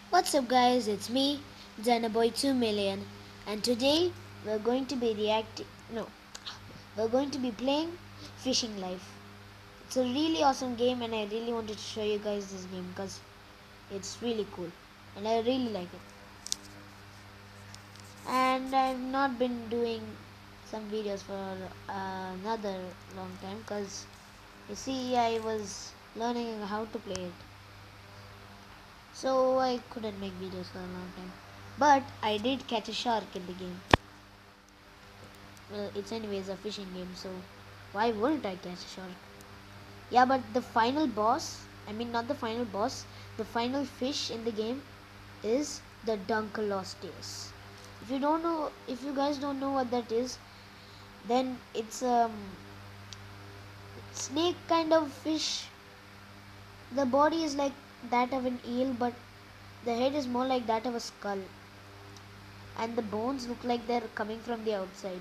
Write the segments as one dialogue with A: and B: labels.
A: What's up guys, it's me, Xenoboy2 million, and today we're going to be we're going to be playing Fishing Life. It's a really awesome game and I really wanted to show you guys this game because it's really cool and I really like it. And I've not been doing some videos for another long time because you see I was learning how to play it. So I couldn't make videos for a long time. But I did catch a shark in the game. Well, it's anyways a fishing game, so why wouldn't I catch a shark? Yeah, but the final boss, I mean not the final boss, the final fish in the game is the Dunkleosteus. If you guys don't know what that is, then it's snake kind of fish. The body is like that of an eel, but the head is more like that of a skull, and the bones look like they're coming from the outside.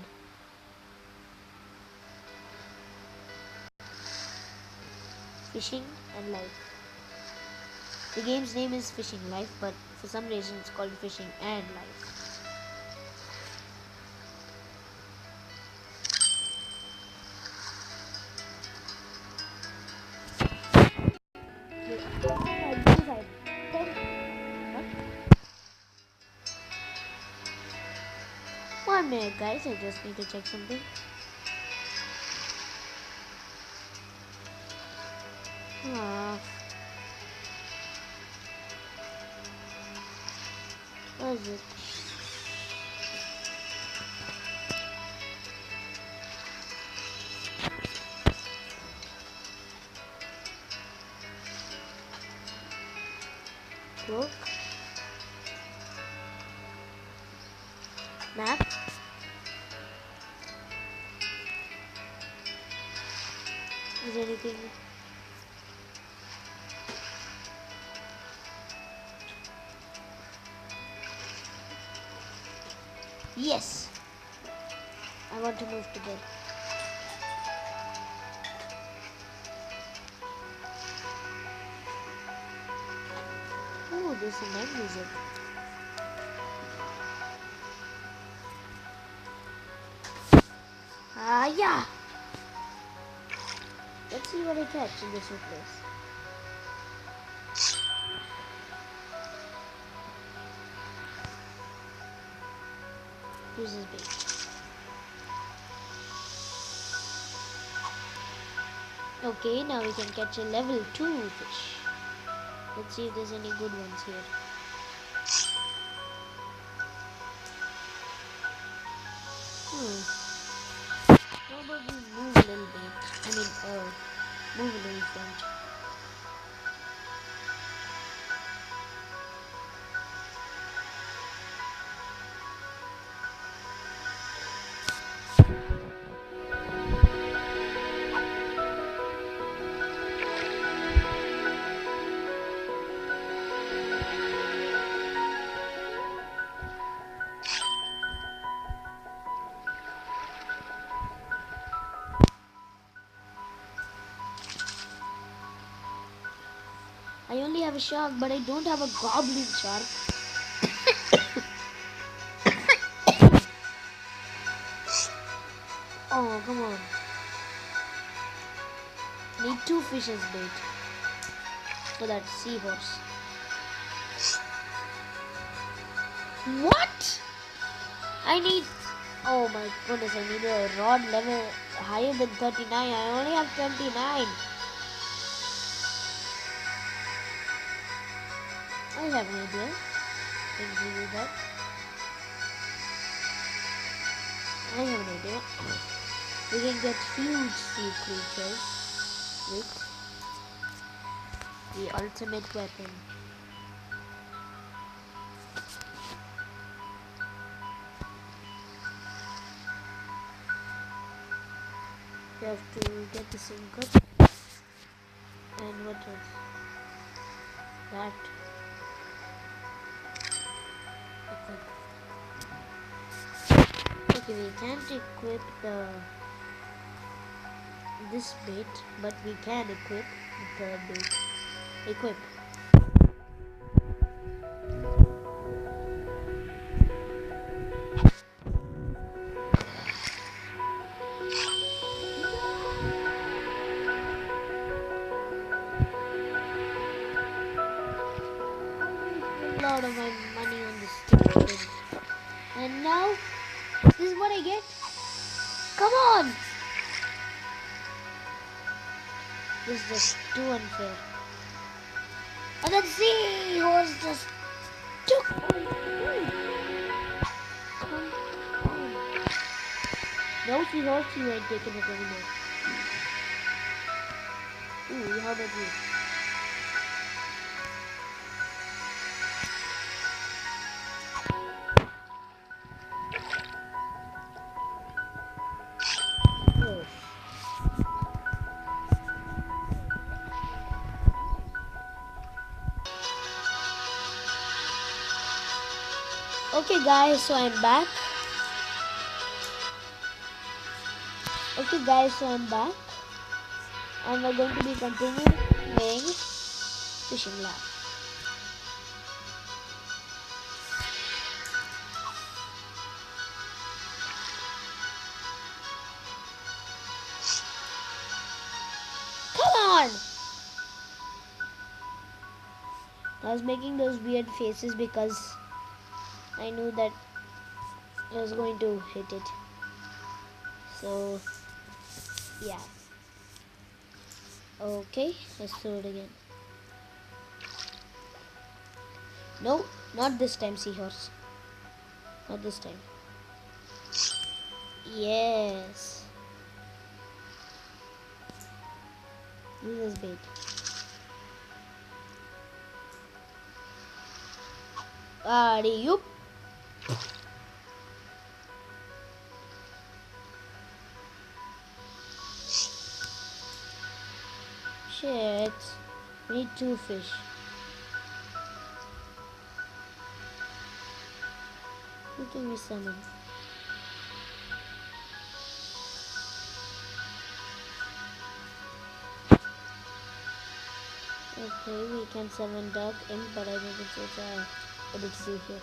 A: Fishing and life. The game's name is Fishing Life, but for some reason it's called Fishing and Life. One minute, guys, I just need to check something. Ah, where is it? Book, map. Is there anything? Yes, I want to move to bed. Oh, there's some night music. Ah, yeah. Let's see what I catch in this new place. Here's his bait. Okay, now we can catch a level 2 fish. Let's see if there's any good ones here. Hmm. How about we move a little bit? Move a little front. I only have a shark, but I don't have a goblin shark. Oh, come on. Need 2 fish as bait for that seahorse. What? I need... Oh my goodness, I need a rod level higher than 39. I only have 29. I have an idea. Can you do that? I have an idea. We can get huge sea creatures with the ultimate weapon. We have to get the same cut. And what else? That. Okay, we can't equip this bait, but we can equip the third bait. Equip. lot of my money on this stupid thing. And now, this is what I get. Come on! This is just too unfair. And then seahorse just took my food. Come on. No seahorse, you ain't taking it anymore. Ooh, how about you? Okay guys, so I'm back. And we're going to be continuing playing Fishing Lab. Come on! I was making those weird faces because I knew that I was going to hit it. So, yeah. Okay, let's throw it again. No, not this time, seahorse. Not this time. Yes. This is bait. Alley-oop. Shit. We need 2 fish. Who can we summon? Okay, we can summon Duck in, but I don't think it's able to do here.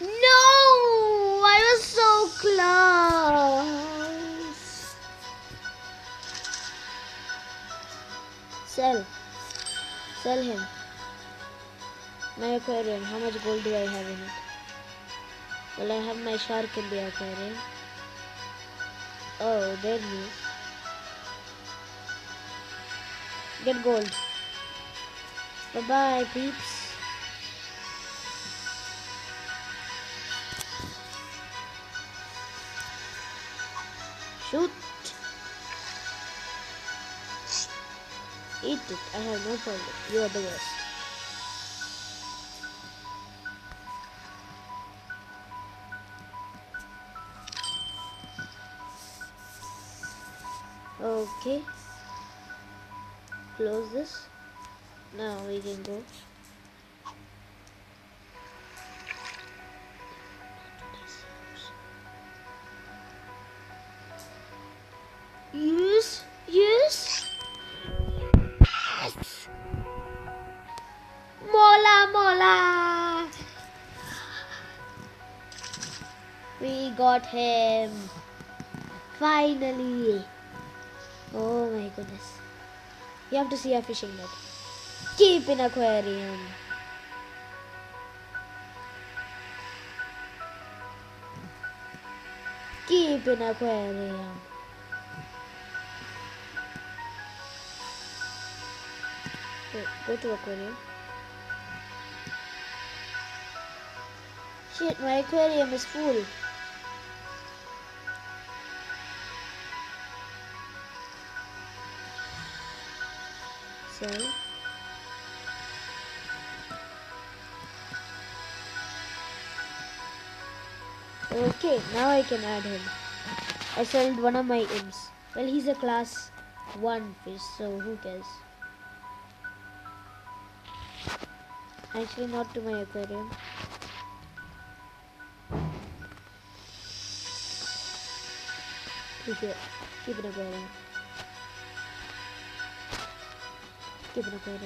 A: No! I was so close. Sell him. My aquarium. How much gold do I have in it? Well, I have my shark in the aquarium. Oh, there he is. Get gold. Bye bye, peeps. Shoot. Eat it. I have no problem. You are the worst. Okay. Close this. Now we can go. Yes. Mola. We got him. Finally. Oh my goodness. You have to see our fishing net. Keep in aquarium. Keep in aquarium. Wait, go to aquarium. Shit, my aquarium is full. So okay, now I can add him. I sold one of my imps. Well, he's a class 1 fish, so who cares? Actually, not to my aquarium. Appreciate. Keep it going. Keep it going.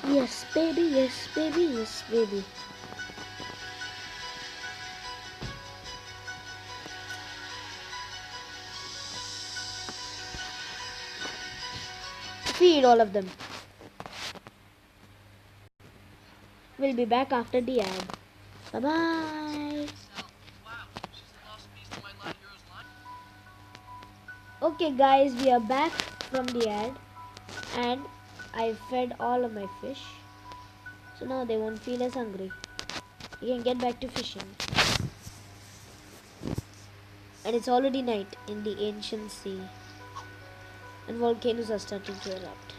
A: Yes, baby. Yes, baby. Yes, baby. Feed all of them. We'll be back after the ad. Bye-bye. Okay guys, we are back from the ad and I fed all of my fish. So now they won't feel as hungry. We can get back to fishing. And it's already night in the ancient sea. And volcanoes are starting to erupt.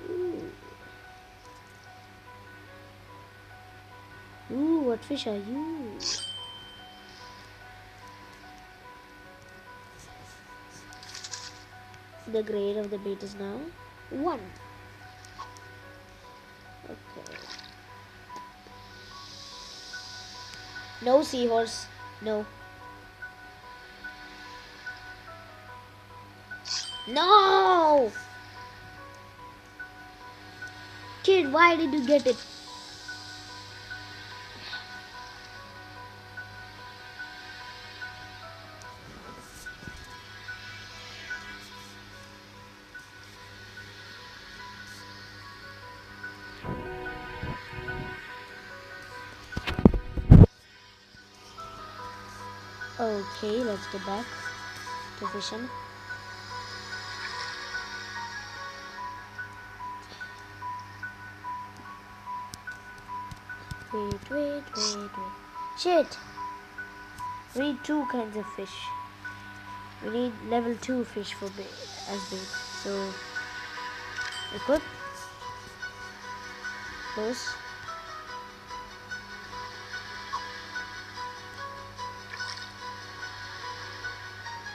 A: Ooh. Ooh, what fish are you? The grade of the bait is now 1. Okay. No seahorse. No. No! Kid, why did you get it? Okay, let's get back to fishing. Wait. Shit! We need 2 kinds of fish. We need level 2 fish for bait, as bait. So, equip. Close.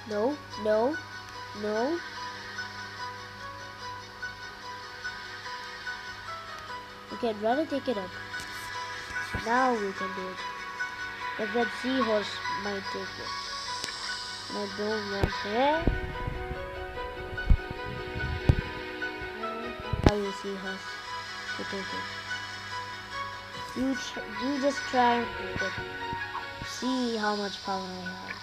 A: No. Okay, I'd rather take it up. Now we can do it. But that seahorse might take it. And I don't want it. Allow you seahorse to take it. You just try and take it. See how much power I have.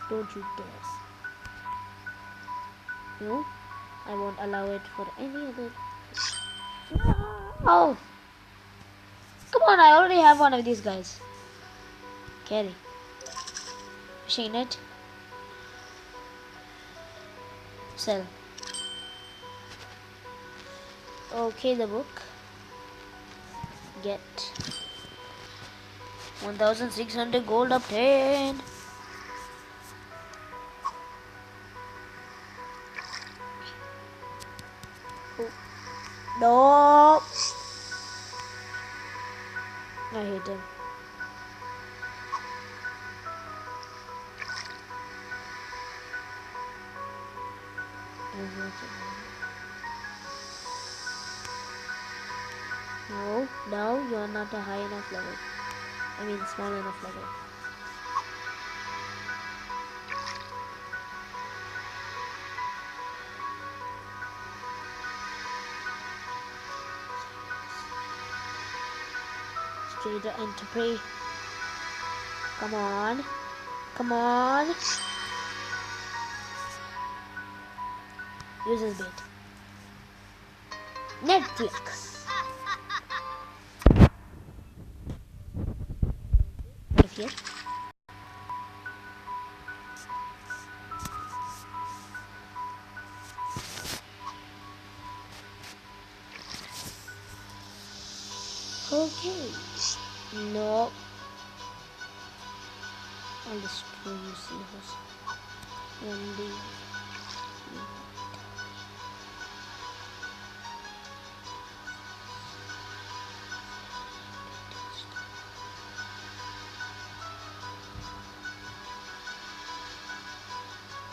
A: Don't you dare. No, I won't allow it for any other. No! Come on, I already have one of these guys. Carry. Fishing net. Sell. Okay, the book. Get 1600 gold obtained. Oh. No. I hate him. No, you are not a high enough level. I mean, small enough level. Straight and to prey. Come on. Come on. Use his bait. Netflix. Out of here. Okay. No. I'll destroy you, seahorse. One day.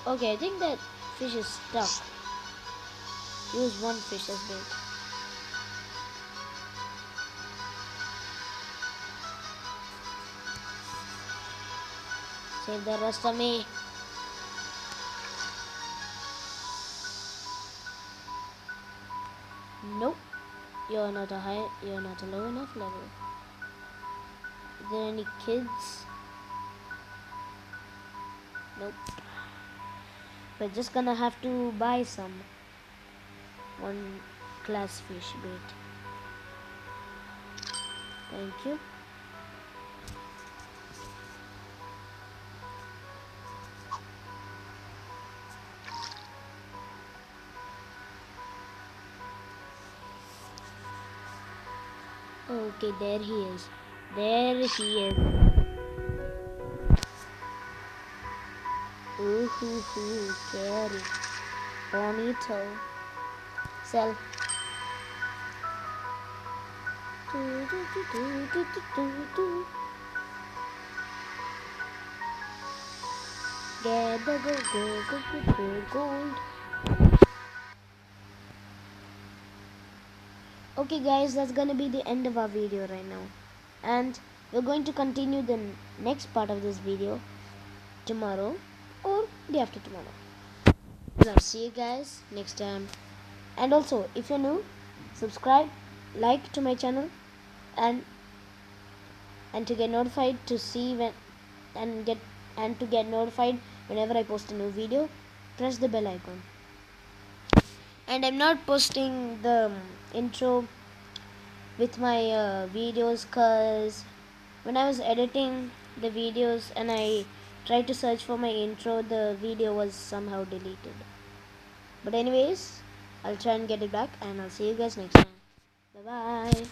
A: Okay, I think that fish is stuck. Use one fish as bait. Save the rest of me. Nope. You're not a low enough level. Is there any kids? Nope. We're just gonna have to buy some. One glass fish bait. Thank you. Okay, there he is. There he is. Ooh, hoo, hoo, carry. Bonito. Sell. Do, do, do, do, do, do, do, do. Get the gold. Okay guys, that's gonna be the end of our video right now, and we're going to continue the next part of this video tomorrow or day after tomorrow. So I'll see you guys next time. And also, if you're new, subscribe, like to my channel, and to get notified to see when to get notified whenever I post a new video, press the bell icon. And I'm not posting the intro with my videos, cause when I was editing the videos and I tried to search for my intro, the video was somehow deleted. But anyways, I'll try and get it back, and I'll see you guys next time. Bye bye.